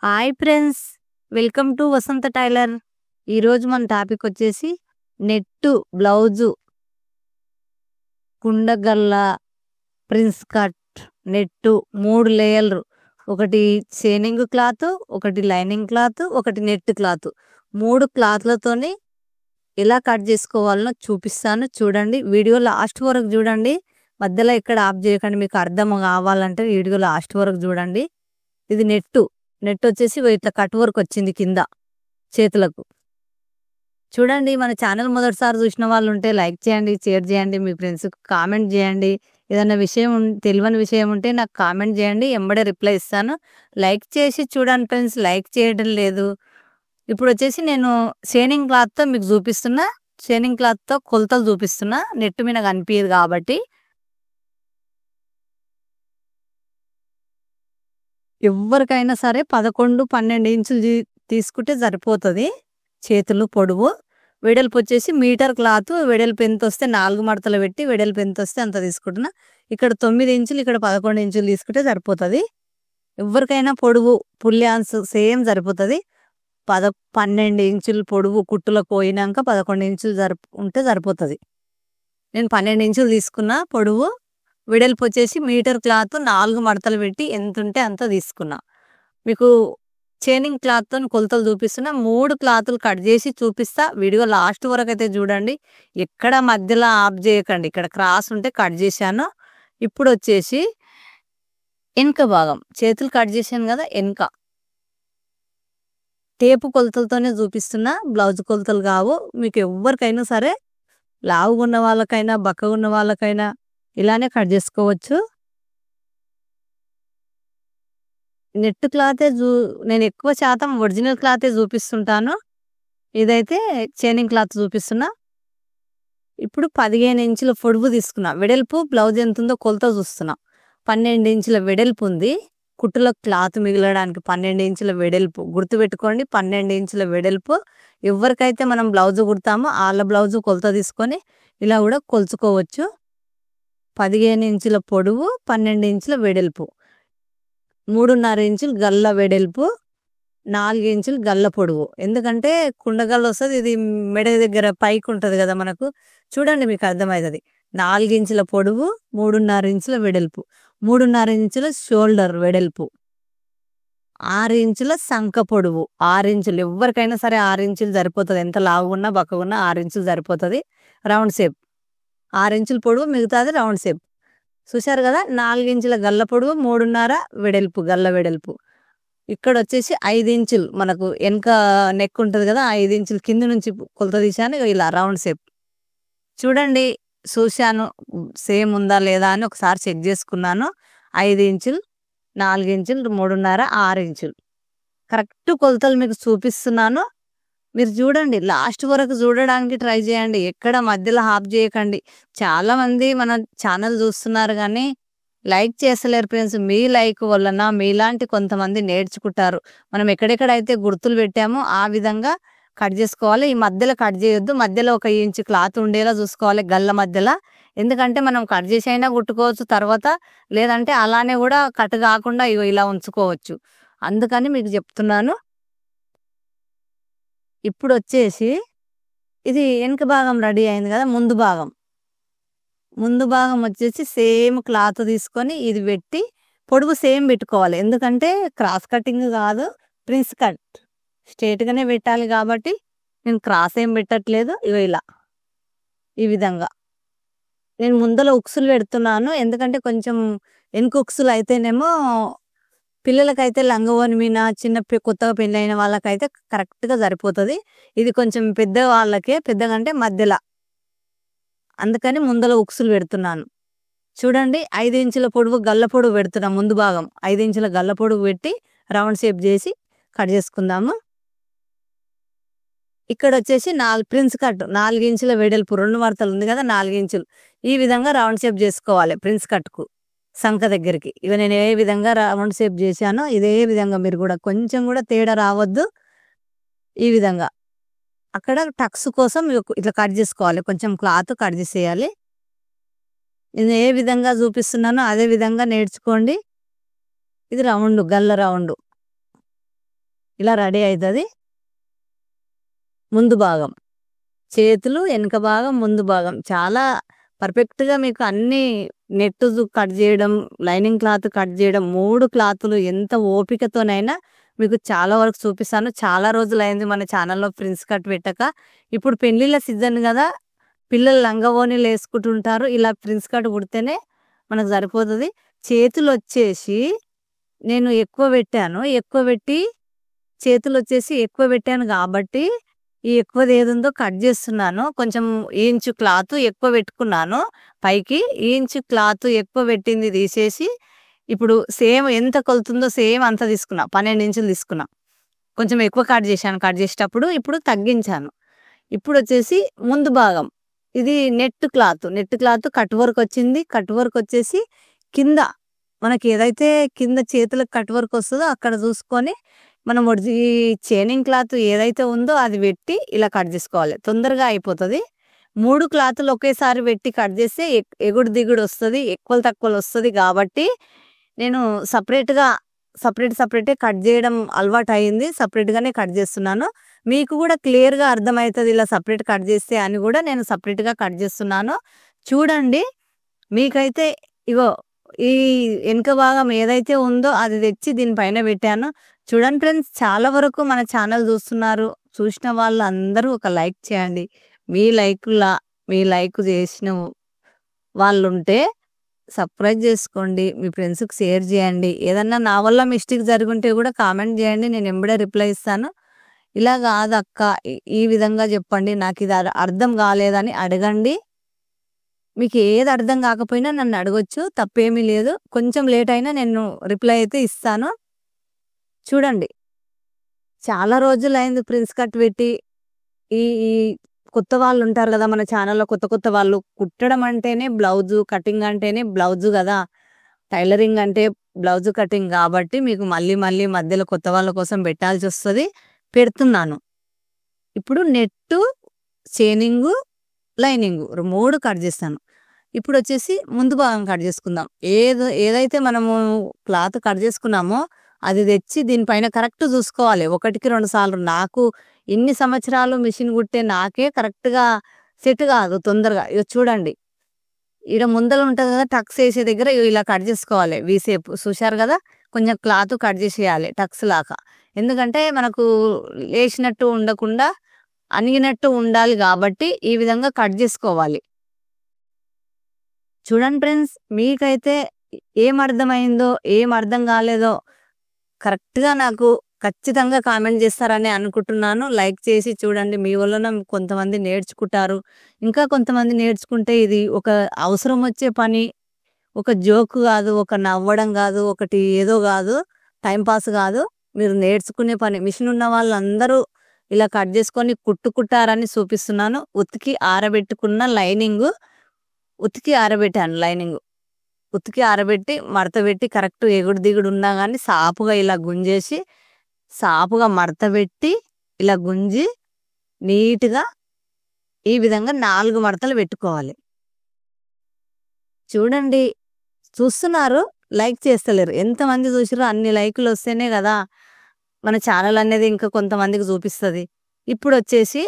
Hi friends, welcome to Vasantha tailor. ఈరోజు మన topic వచ్చేసి నెట్టు బ్లౌజు కుండగల్ల ప్రిన్స్ కట్ నెట్టు 3 లేయర్లు, ఒకటి షేనింగ్ క్లాత్, ఒకటి లైనింగ్ క్లాత్, ఒకటి నెట్ క్లాత్, 3 క్లాత్లతోని ఎలా కట్ చేసుకోవాలనో చూపిస్తాను. చూడండి, వీడియో లాస్ట్ వరకు చూడండి, మధ్యలో ఎక్కడ ఆఫ్ చేయకండి. మీకు అర్థం కావాలంటే వీడియో లాస్ట్ వరకు చూడండి. ఇది నెట్ వచ్చేసి ఇట్లా కట్ వర్క్ వచ్చింది కింద చేతులకు. చూడండి, మన ఛానల్ మొదటిసారి చూసిన వాళ్ళు ఉంటే లైక్ చేయండి, షేర్ చేయండి, మీ ఫ్రెండ్స్కి కామెంట్ చేయండి. ఏదైనా విషయం తెలియని విషయం ఉంటే నాకు కామెంట్ చేయండి, ఎంబడే రిప్లై ఇస్తాను. లైక్ చేసి చూడండి ఫ్రెండ్స్, లైక్ చేయడం లేదు. ఇప్పుడు వచ్చేసి నేను షేనింగ్ క్లాత్తో మీకు చూపిస్తున్నా, షేనింగ్ క్లాత్తో కొలతలు చూపిస్తున్నా. నెట్ మీద కనిపించదు కాబట్టి. ఎవరికైనా సరే 11-12 ఇంచులు తీసుకుంటే సరిపోతుంది. చేతులు పొడవు, వెడల్పు వచ్చేసి మీటర్ క్లాత్, వెడల్పు ఎంత వస్తే 4 మడతలు పెట్టి వెడల్పు ఎంత వస్తే అంత తీసుకుంటున్నా. ఇక్కడ 9 ఇంచులు, ఇక్కడ 11 ఇంచులు తీసుకుంటే సరిపోతుంది. ఎవరికైనా పొడవు పుల్యాన్స్ సేమ్ సరిపోతుంది. 12 ఇంచులు పొడవు కుట్టులకు పోయినాక 11 ఇంచులు ఉంటే సరిపోతుంది. నేను 12 ఇంచులు తీసుకున్నా పొడవు. వెడల్పు వచ్చేసి మీటర్ క్లాత్ 4 మడతలు పెట్టి ఎంత ఉంటే అంత తీసుకున్నా. మీకు చైనింగ్ క్లాత్తో కొలతలు చూపిస్తున్నా. 3 క్లాతులు కట్ చేసి చూపిస్తా. వీడియో లాస్ట్ వరకు అయితే చూడండి, ఎక్కడ మధ్యలో ఆఫ్ చేయకండి. ఇక్కడ క్రాస్ ఉంటే కట్ చేశాను. ఇప్పుడు వచ్చేసి వెనుక భాగం చేతులు కట్ చేశాను కదా, వెనుక టేపు కొలతలతోనే చూపిస్తున్నా, బ్లౌజ్ కొలతలు కావు. మీకు ఎవరికైనా సరే, లావుగా ఉన్న వాళ్ళకైనా బక్కగా ఉన్న వాళ్ళకైనా ఇలానే కట్ చేసుకోవచ్చు. నెట్ క్లాతే నేను ఎక్కువ శాతం ఒరిజినల్ క్లాతే చూపిస్తుంటాను. ఇదైతే చైనింగ్ క్లాత్ చూపిస్తున్నా. ఇప్పుడు 15 ఇంచుల పొడవు తీసుకున్నా. వెడల్పు బ్లౌజ్ ఎంత ఉందో కొలత చూస్తున్నా. 12 ఇంచుల వెడల్పు ఉంది. కుట్టులో క్లాత్ మిగలడానికి 12 ఇంచుల వెడల్పు గుర్తుపెట్టుకోండి. 12 ఇంచుల వెడల్పు. ఎవరికైతే మనం బ్లౌజ్ కుడతామో వాళ్ళ బ్లౌజు కొలత తీసుకొని ఇలా కూడా కొలుచుకోవచ్చు. 15 ఇంచుల పొడవు, 12 ఇంచుల వెడల్పు, 3.5 ఇంచులు గల్ల వెడల్పు, 4 ఇంచులు గల్ల పొడవు. ఎందుకంటే కుండగల్ల వస్తుంది, ఇది మెడ దగ్గర పైకి ఉంటుంది కదా మనకు. చూడండి, మీకు అర్థమవుతుంది. 4 ఇంచుల పొడవు, 3.5 ఇంచుల వెడల్పు, 3.5 ఇంచుల షోల్డర్ వెడల్పు, 6 ఇంచుల సంక పొడవు. 6 ఇంచులు ఎవరికైనా సరే 6 ఇంచులు సరిపోతుంది. ఎంత లావుగున్నా బక్కగున్నా 6 ఇంచులు సరిపోతుంది. రౌండ్ షేప్ 6 ఇంచుల పొడవు, మిగతాది రౌండ్ షేప్. చూశారు కదా. 4 ఇంచుల గల్ల పొడవు, 3.5 వెడల్పు గల్ల వెడల్పు. ఇక్కడ వచ్చేసి 5 ఇంచులు మనకు వెనక నెక్ ఉంటుంది కదా, 5 ఇంచులు కింద నుంచి కొలత తీశాను. ఇలా రౌండ్ షేప్. చూడండి, చూశాను సేమ్ ఉందా లేదా అని ఒకసారి చెక్ చేసుకున్నాను. 5 ఇంచులు, 4 ఇంచులు, 3.5, 6 ఇంచులు కరెక్ట్ కొలతలు మీకు చూపిస్తున్నాను. మీరు చూడండి, లాస్ట్ వరకు చూడడానికి ట్రై చేయండి, ఎక్కడ మధ్యలో ఆఫ్ చేయకండి. చాలామంది మన ఛానల్ చూస్తున్నారు కానీ లైక్ చేస్తలేరు ఫ్రెండ్స్. మీ లైక్ వలన మీలాంటి కొంతమంది నేర్చుకుంటారు. మనం ఎక్కడెక్కడైతే గుర్తులు పెట్టామో ఆ విధంగా కట్ చేసుకోవాలి. ఈ మధ్యలో కట్ చేయొద్దు. మధ్యలో 1 ఇంచు క్లాత్ ఉండేలా చూసుకోవాలి గల్ల మధ్యలో. ఎందుకంటే మనం కట్ చేసి అయినా కుట్టుకోవచ్చు తర్వాత, లేదంటే అలానే కూడా కట్ కాకుండా ఇలా ఉంచుకోవచ్చు. అందుకని మీకు చెప్తున్నాను. ఇప్పుడు వచ్చేసి ఇది వెనుక భాగం రెడీ అయింది కదా. ముందు భాగం వచ్చేసి సేమ్ క్లాత్ తీసుకొని ఇది పెట్టి పొడవు సేమ్ పెట్టుకోవాలి. ఎందుకంటే క్రాస్ కటింగ్ కాదు, ప్రిన్స్ కట్ స్ట్రేట్గానే పెట్టాలి కాబట్టి నేను క్రాస్ ఏం పెట్టట్లేదు. ఇలా ఈ విధంగా నేను ముందర ఉక్సులు పెడుతున్నాను. ఎందుకంటే కొంచెం వెనుక ఉక్సులు అయితేనేమో పిల్లలకైతే లంగవోని మీద చిన్న కొత్తగా పెళ్ళైన వాళ్ళకైతే కరెక్ట్గా సరిపోతుంది. ఇది కొంచెం పెద్ద వాళ్ళకే, పెద్దగంటే మధ్యలో, అందుకని ముందర ఉక్సులు పెడుతున్నాను. చూడండి, 5 ఇంచుల పొడవు గల్ల పొడవు పెడుతున్నాం. ముందు భాగం 5 ఇంచుల గల్ల పొడవు పెట్టి రౌండ్ షేప్ చేసి కట్ చేసుకుందాము. ఇక్కడ వచ్చేసి ప్రిన్స్ కట్ 4 ఇంచుల వెడల్పు, 2 మడతలు ఉంది కదా, 4 ఇంచులు. ఈ విధంగా రౌండ్ షేప్ చేసుకోవాలి ప్రిన్స్ కట్కు సంక దగ్గరికి. ఇక నేను ఏ విధంగా రౌండ్ షేప్ చేశానో ఇదే విధంగా మీరు కూడా కొంచెం కూడా తేడా రావద్దు. ఈ విధంగా అక్కడ టక్స్ కోసం ఇట్లా కట్ చేసుకోవాలి. కొంచెం క్లాత్ కట్ చేసేయాలి. నేను ఏ విధంగా చూపిస్తున్నానో అదే విధంగా నేర్చుకోండి. ఇది రౌండ్ గల్ల రౌండ్. ఇలా రెడీ అవుతుంది. ముందు భాగం చేతులు, వెనక భాగం, ముందు భాగం చాలా పర్ఫెక్ట్‌గా మీకు అన్నీ నెట్ కట్ చేయడం, లైనింగ్ క్లాత్ కట్ చేయడం 3 క్లాతులు ఎంత ఓపికతోనైనా మీకు చాలా వరకు చూపిస్తాను. చాలా రోజులైంది మన ఛానల్‌లో ప్రిన్స్ కట్ పెట్టక. ఇప్పుడు పెళ్ళిళ్ళ సీజన్ కదా, పిల్లలు లంగా ఓణీలు వేసుకుంటుంటారు. ఇలా ప్రిన్స్ కట్ కుడితేనే మనకు సరిపోతుంది. చేతులు వచ్చేసి నేను ఎక్కువ పెట్టాను, ఎక్కువ పెట్టి చేతులు వచ్చేసి ఎక్కువ పెట్టాను కాబట్టి ఈ ఎక్కువది ఏదుందో కట్ చేస్తున్నాను. కొంచెం ఇంచు క్లాత్ ఎక్కువ పెట్టుకున్నాను పైకి. ఇంచు క్లాత్ ఎక్కువ పెట్టింది తీసేసి ఇప్పుడు సేమ్ ఎంత కొలుతుందో సేమ్ అంత తీసుకున్నా. 12 ఇంచులు తీసుకున్నా. కొంచెం ఎక్కువ కట్ చేశాను కట్ చేసేటప్పుడు. ఇప్పుడు తగ్గించాను. ఇప్పుడు వచ్చేసి ముందు భాగం ఇది నెట్ క్లాత్ కట్ వర్క్ వచ్చింది. కట్ వర్క్ వచ్చేసి కింద మనకి ఏదైతే కింద చేతులకు కట్ వర్క్ వస్తుందో అక్కడ చూసుకొని మనం ఈ చైనింగ్ క్లాత్ ఏదైతే ఉందో అది పెట్టి ఇలా కట్ చేసుకోవాలి. తొందరగా అయిపోతుంది. 3 క్లాతులు ఒకేసారి పెట్టి కట్ చేస్తే ఎగుడు దిగుడు వస్తుంది, ఎక్కువలు తక్కువలు వస్తుంది. కాబట్టి నేను సపరేటే కట్ చేయడం అలవాటు అయింది. సపరేట్గానే కట్ చేస్తున్నాను. మీకు కూడా క్లియర్గా అర్థమవుతుంది ఇలా సపరేట్ కట్ చేస్తే అని కూడా నేను సపరేట్గా కట్ చేస్తున్నాను. చూడండి. మీకైతే ఇగో ఈ వెనక భాగం ఏదైతే ఉందో అది తెచ్చి దీనిపైన పెట్టాను. చూడండి ఫ్రెండ్స్, చాలా వరకు మన ఛానల్ చూస్తున్నారు. చూసిన వాళ్ళందరూ ఒక లైక్ చేయండి. మీ లైక్ చేసిన వాళ్ళుంటే సబ్స్క్రైబ్ చేసుకోండి. మీ ఫ్రెండ్స్కి షేర్ చేయండి. ఏదన్నా నా వల్ల మిస్టేక్ జరుగుంటే కూడా కామెంట్ చేయండి. నేను ఎంబడే రిప్లై ఇస్తాను. ఇలా కాదక్క, ఈ విధంగా చెప్పండి, నాకు ఇది అర్థం కాలేదని అడగండి. మీకు ఏది అర్థం కాకపోయినా నన్ను అడగొచ్చు, తప్పేమీ లేదు. కొంచెం లేట్ అయినా నేను రిప్లై అయితే ఇస్తాను. చూడండి, చాలా రోజులైంది ప్రిన్స్ కట్ పెట్టి. ఈ ఈ కొత్త వాళ్ళు ఉంటారు కదా మన ఛానల్లో, కొత్త వాళ్ళు. కుట్టడం అంటేనే బ్లౌజు, కటింగ్ అంటేనే బ్లౌజు కదా. టైలరింగ్ అంటే బ్లౌజు కటింగ్ కాబట్టి మీకు మళ్ళీ మధ్యలో కొత్త వాళ్ళ కోసం పెట్టాల్సి వస్తుంది. పెడుతున్నాను. ఇప్పుడు నెట్టు, చైనింగు, లైనింగు 3 కట్ చేస్తాను. ఇప్పుడు వచ్చేసి ముందు భాగం కట్ చేసుకుందాం. ఏదైతే మనము క్లాత్ కట్ చేసుకున్నామో అది తెచ్చి దీనిపైన కరెక్ట్ చూసుకోవాలి. 1కి 2 సార్లు. నాకు ఇన్ని సంవత్సరాలు మిషన్ కుట్టే నాకే కరెక్ట్గా సెట్ కాదు తొందరగా. ఇక చూడండి, ఈడ ముందర ఉంటుంది కదా టక్స్ వేసే దగ్గర ఇలా కట్ చేసుకోవాలి. వీసేపు చూశారు కదా, కొంచెం క్లాత్ కట్ చేసేయాలి టక్స్ లాగా. ఎందుకంటే మనకు లేచినట్టు ఉండకుండా అణిగినట్టు ఉండాలి కాబట్టి ఈ విధంగా కట్ చేసుకోవాలి. చూడండి ఫ్రెండ్స్, మీకైతే ఏం అర్థమైందో ఏం అర్థం కాలేదో కరెక్ట్గా నాకు ఖచ్చితంగా కామెంట్ చేస్తారని అనుకుంటున్నాను. లైక్ చేసి చూడండి. మీ వలన కొంతమంది నేర్చుకుంటారు. ఇంకా కొంతమంది నేర్చుకుంటే ఇది ఒక అవసరం వచ్చే పని, ఒక జోక్ కాదు, ఒక నవ్వడం కాదు, ఒకటి ఏదో కాదు, టైంపాస్ కాదు, మీరు నేర్చుకునే పని. మిషన్ ఉన్న వాళ్ళందరూ ఇలా కట్ చేసుకొని కుట్టారని చూపిస్తున్నాను. ఉతికి ఆరబెట్టుకున్న లైనింగు, ఉతికి ఆరబెట్టాను లైనింగు. ఉతికి ఆరబెట్టి మడత పెట్టి కరెక్ట్ ఎగుడు దిగుడు ఉన్నా కానీ సాపుగా ఇలా గుంజేసి సాపుగా మడత పెట్టి ఇలా గుంజి నీట్గా ఈ విధంగా 4 మడతలు పెట్టుకోవాలి. చూడండి, చూస్తున్నారు, లైక్ చేస్తలేరు. ఎంతమంది చూసిరో అన్ని లైకులు వస్తేనే కదా మన ఛానల్ అనేది ఇంకా కొంతమందికి చూపిస్తుంది. ఇప్పుడు వచ్చేసి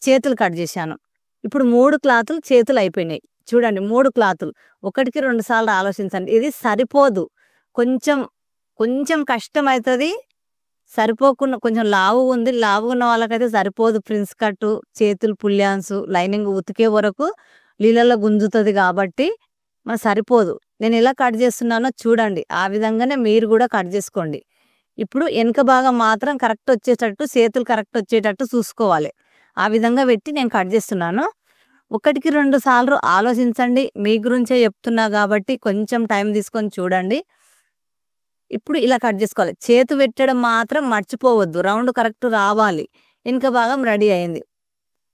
చేతులు కట్ చేశాను. ఇప్పుడు 3 క్లాతులు చేతులు అయిపోయినాయి. చూడండి, 3 క్లాతులు. 1కి 2 సార్లు ఆలోచించండి. ఇది సరిపోదు, కొంచెం కష్టం అవుతుంది. సరిపోకుండా కొంచెం లావుగా ఉంది. లావుగా ఉన్న వాళ్ళకైతే సరిపోదు ప్రిన్స్ కట్టు. చేతులు పుల్యాన్స్ లైనింగ్ ఉతికే వరకు నీళ్ళల్లో గుంజుతుంది కాబట్టి మనకు సరిపోదు. నేను ఎలా కట్ చేస్తున్నానో చూడండి. ఆ విధంగానే మీరు కూడా కట్ చేసుకోండి. ఇప్పుడు వెనక భాగం మాత్రం కరెక్ట్ వచ్చేటట్టు, చేతులు కరెక్ట్ వచ్చేటట్టు చూసుకోవాలి. ఆ విధంగా పెట్టి నేను కట్ చేస్తున్నాను. 1కి 2 సార్లు ఆలోచించండి. మీ గురించే చెప్తున్నా కాబట్టి కొంచెం టైం తీసుకొని చూడండి. ఇప్పుడు ఇలా కట్ చేసుకోవాలి. చేతు పెట్టడం మాత్రం మర్చిపోవద్దు. రౌండ్ కరెక్ట్ రావాలి. వెనక భాగం రెడీ అయింది.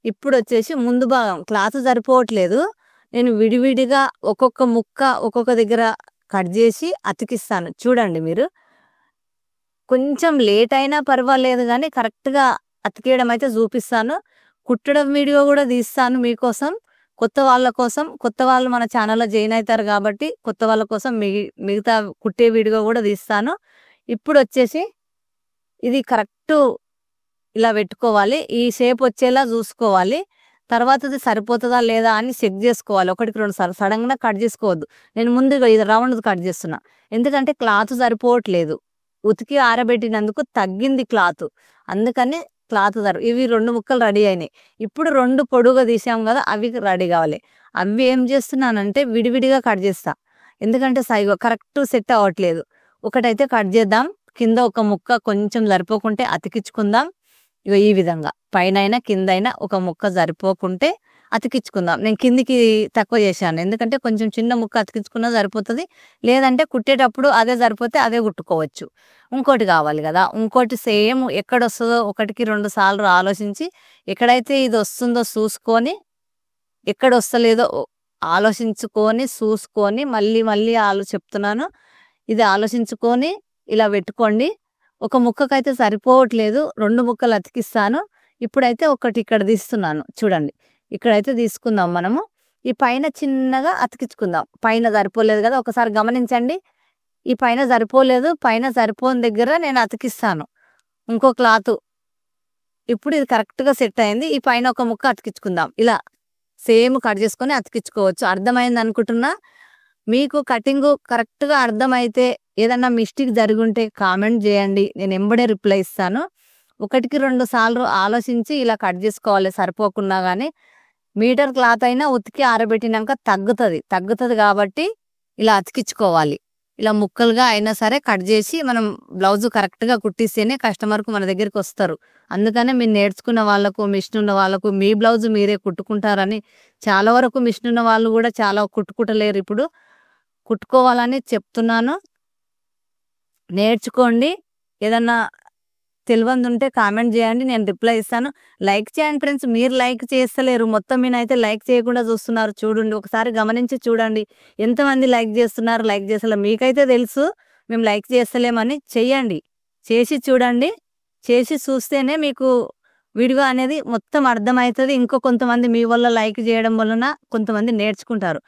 ఇప్పుడు వచ్చేసి ముందు భాగం క్లాత్ సరిపోవట్లేదు. నేను విడివిడిగా ఒక్కొక్క ముక్క ఒక్కొక్క దగ్గర కట్ చేసి అతికిస్తాను. చూడండి, మీరు కొంచెం లేట్ అయినా పర్వాలేదు కానీ కరెక్ట్గా అతికేయడం అయితే చూపిస్తాను. కుట్టడం వీడియో కూడా తీస్తాను మీకోసం, కొత్త వాళ్ళ కోసం. కొత్త వాళ్ళు మన ఛానల్లో జాయిన్ అవుతారు కాబట్టి కొత్త వాళ్ళ కోసం మిగతా కుట్టే వీడియో కూడా తీస్తాను. ఇప్పుడు వచ్చేసి ఇది కరెక్ట్ ఇలా పెట్టుకోవాలి. ఈ షేప్ వచ్చేలా చూసుకోవాలి. తర్వాతది సరిపోతదా లేదా అని చెక్ చేసుకోవాలి. 1కి 2 సార్లు సడన్‌గా కట్ చేసుకోవద్దు. నేను ముందుగా ఇది రౌండ్‌ది కట్ చేస్తున్నా. ఎందుకంటే క్లాత్ సరిపోవట్లేదు. ఉతికి ఆరబెట్టినందుకు తగ్గింది క్లాత్. అందుకని క్లాత్ ఇవి 2 ముక్కలు రెడీ అయినాయి. ఇప్పుడు 2 పొడుగుగా తీసాం కదా! అవి రెడీ కావాలి. అవి ఏం చేస్తున్నానంటే విడివిడిగా కట్ చేస్తా. ఎందుకంటే కరెక్ట్ సెట్ అవ్వట్లేదు. ఒకటైతే కట్ చేద్దాం. కింద ఒక ముక్క కొంచెం సరిపోకుంటే అతికించుకుందాం. ఇగో ఈ విధంగా పైనైనా కిందైనా ఒక ముక్క సరిపోకుంటే అతికించుకుందాం. నేను కిందికి తక్కువ చేశాను. ఎందుకంటే కొంచెం చిన్న ముక్క అతికించుకున్నా సరిపోతది. లేదంటే కుట్టేటప్పుడు అదే సరిపోతే అదే కుట్టుకోవచ్చు. ఇంకోటి కావాలి కదా! ఇంకోటి సేమ్ ఎక్కడొస్తదో 1కి 2 సార్లు ఆలోచించి ఎక్కడైతే ఇది వస్తుందో చూసుకొని, ఎక్కడొస్తలేదో ఆలోచించుకొని, చూసుకొని మళ్ళీ చెప్తున్నాను. ఇది ఆలోచించుకొని ఇలా పెట్టుకోండి. ఒక ముక్కకైతే సరిపోవట్లేదు. 2 ముక్కలు అతికిస్తాను. ఇప్పుడైతే ఒకటి ఇక్కడ తీస్తున్నాను. చూడండి. ఇక్కడైతే తీసుకుందాం మనము. ఈ పైన చిన్నగా అతికించుకుందాం. పైన సరిపోలేదు కదా! ఒకసారి గమనించండి. ఈ పైన సరిపోలేదు. పైన సరిపోని దగ్గర నేను అతికిస్తాను. ఇంకో క్లాత్. ఇప్పుడు ఇది కరెక్ట్‌గా సెట్ అయింది. ఈ పైన ఒక ముక్క అతికించుకుందాం. ఇలా సేమ్ కట్ చేసుకొని అతికించుకోవచ్చు. అర్థమైంది అనుకుంటున్నా. మీకు కటింగు కరెక్ట్‌గా అర్థమైతే ఏదన్నా మిస్టేక్ జరిగుంటే కామెంట్ చేయండి. నేను ఎంబడే రిప్లై ఇస్తాను. 1కి 2 సార్లు ఆలోచించి ఇలా కట్ చేసుకోవాలి సరిపోకున్నా గానీ. మీటర్ క్లాత్ అయినా ఉతికి ఆరబెట్టినాక తగ్గుతది కాబట్టి ఇలా అతికించుకోవాలి. ఇలా ముక్కలుగా అయినా సరే కట్ చేసి మనం బ్లౌజ్ కరెక్ట్‌గా కుట్టిస్తేనే కస్టమర్‌కు మన దగ్గరికి వస్తారు. అందుకనే మీరు నేర్చుకున్న వాళ్ళకు, మిషన్ ఉన్న వాళ్ళకు మీ బ్లౌజ్ మీరే కుట్టుకుంటారని చాలా వరకు మిషన్ ఉన్న వాళ్ళు కూడా చాలా కుట్టుకుంటలేరు ఇప్పుడు. కుట్టుకోవాలని చెప్తున్నాను. నేర్చుకోండి. ఏదన్నా తెలవందుంటే కామెంట్ చేయండి. నేను రిప్లై ఇస్తాను. లైక్ చేయండి ఫ్రెండ్స్. మీరు లైక్ చేస్తలేరు. మొత్తం మీనైతే లైక్ చేయకుండా చూస్తున్నారు. చూడండి. ఒకసారి గమనించి చూడండి. ఎంతమంది లైక్ చేస్తున్నారు, లైక్ చేస్తలేరు. మీకైతే తెలుసు మేము లైక్ చేస్తలేమని. చెయ్యండి. చేసి చూడండి. చేసి చూస్తేనే మీకు వీడియో అనేది మొత్తం అర్థమవుతది. ఇంకో కొంతమంది మీ వల్ల లైక్ చేయడం వలన కొంతమంది నేర్చుకుంటారు.